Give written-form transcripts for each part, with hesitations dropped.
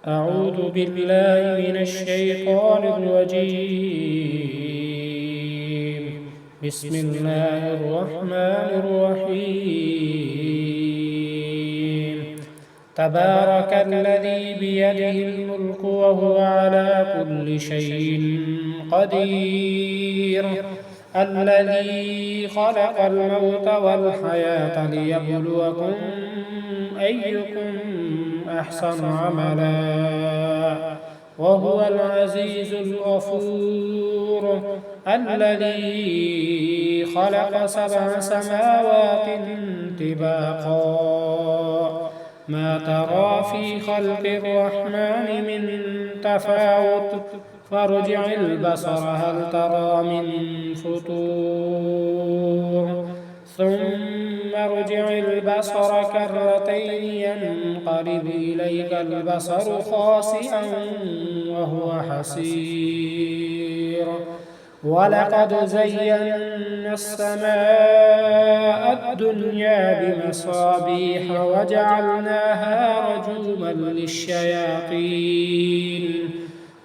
أعوذ بالله من الشيطان الرجيم. بسم الله الرحمن الرحيم. تبارك الذي بيده الملك وهو على كل شيء قدير. الذي خلق الموت والحياة ليبلوكم أيكم أحسن عملا وهو العزيز الغفور. الذي خلق 7 سماوات طباقا ما ترى في خلق الرحمن من تفاوت فارجع البصر هل ترى من فطور ثم ارجع البصر كرتين ينقلب إليك البصر خاسئا وهو حسير. ولقد زينا السماء الدنيا بمصابيح وجعلناها رجوما للشياطين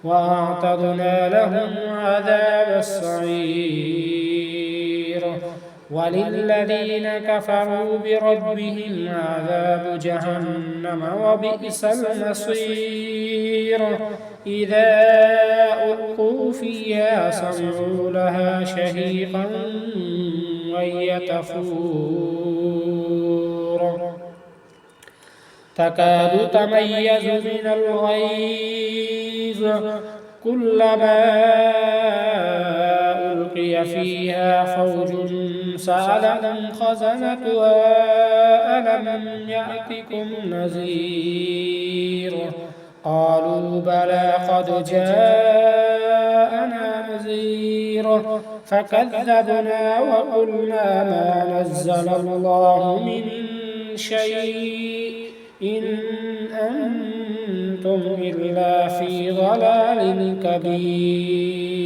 وأعتدنا لهم عذاب السعير. وللذين كفروا بربهم عذاب جهنم وبئس المصير. إذا ألقوا فيها سمعوا لها شهيقا وهي تفور تكاد تميز من الغيظ كلما ألقي فيها فوج سألهم خزنتها ألم يأتكم نذير قالوا بلى قد جاءنا نذير فكذبنا وقلنا ما نزل الله من شيء إن أنتم إلا في ضلال كبير.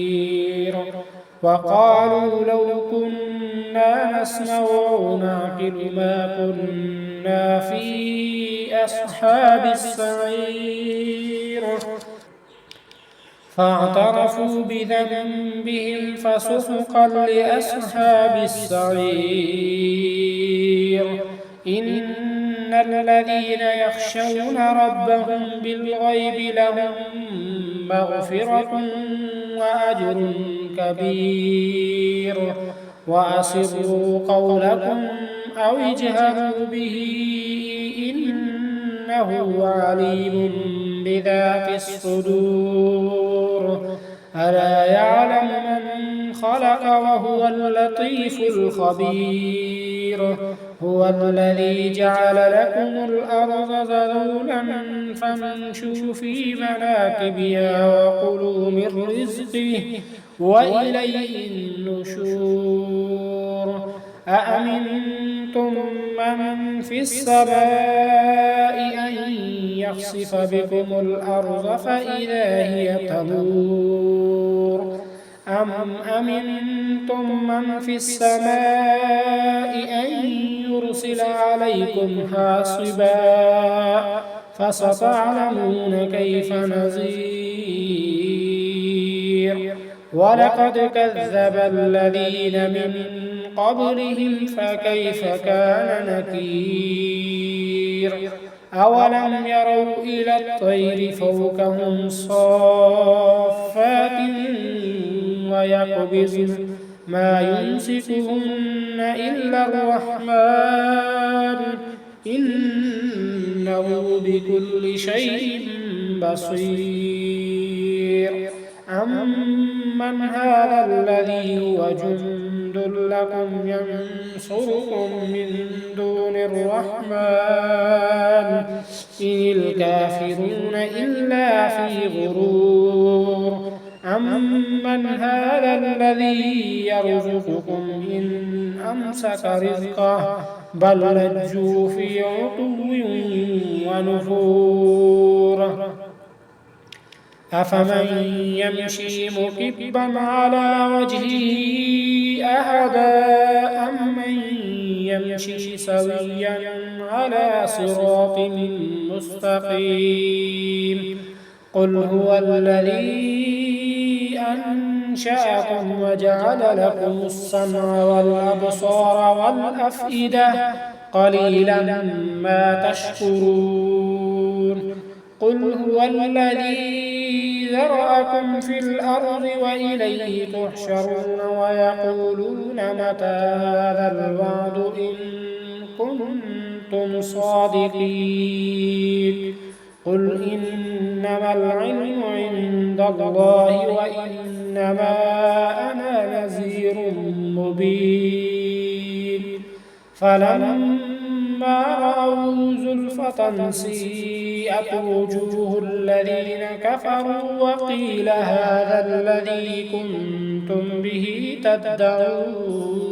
وقالوا لو كنا نسمع أو نعقل ما كنا في أصحاب السعير. فاعترفوا بذنبهم فسحقا لأصحاب السعير. إن الذين يخشون ربهم بالغيب لهم مغفرة وأجر كبير. وأسروا قولكم أو اجهروا به إنه عليم بذات الصدور. ألا يعلم من خلق وهو اللطيف الخبير. هو الذي جعل لكم الأرض ذلولا فامشوا في مناكبها وكلوا من رزقه وإليه النشور. أأمنتم من في السماء أن يخسف بكم الأرض فإذا هي تمور أم أمنتم من في السماء أن يرسل عليكم حاصبا فستعلمون كيف نذير. ولقد كذب الذين من قبلهم فكيف كان نكير. أولم يروا إلى الطير فوقهم صافات ويقبضن ما يمسكهن إلا الرحمن إنه بكل شيء بصير. أمن هذا الذي هو جند لكم ينصركم من دون الرحمن إن الكافرون إلا في غرور. أمن هذا الذي يرزقكم إن أمسك رزقه بل لجوا في عتو ونفور. أفمن يمشي مكبا على وجهه أهدى أمن يمشي سويا على صراط مستقيم قل هو الذي أنشأكم وجعل لكم السمع والأبصار والأفئدة قليلا ما تشكرون قل هو الذي ذرأكم في الأرض وإليه تحشرون ويقولون متى هذا الوعد إن كنتم صادقين قل إنما العلم عند الله وإنما أنا نذير مبين فلما رأوا زلفة سيئت وجوه الذين كفروا وقيل هذا الذي كنتم به تدعون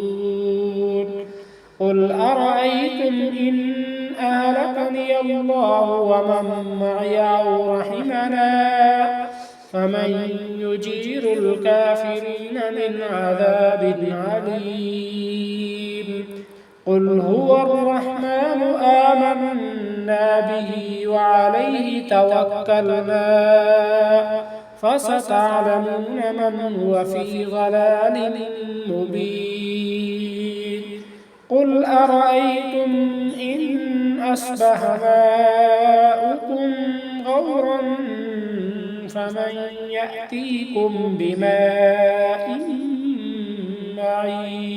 قل أرأيتم إن أهلكني الله ومن معي أو رحمنا فمن يجير الكافرين من عذاب عليم قل هو الرحمن آمنا به وعليه توكلنا فستعلمون من هو في ضلال مبين قل أرأيتم إن أصبح ماؤكم غورا فمن يأتيكم بماء معين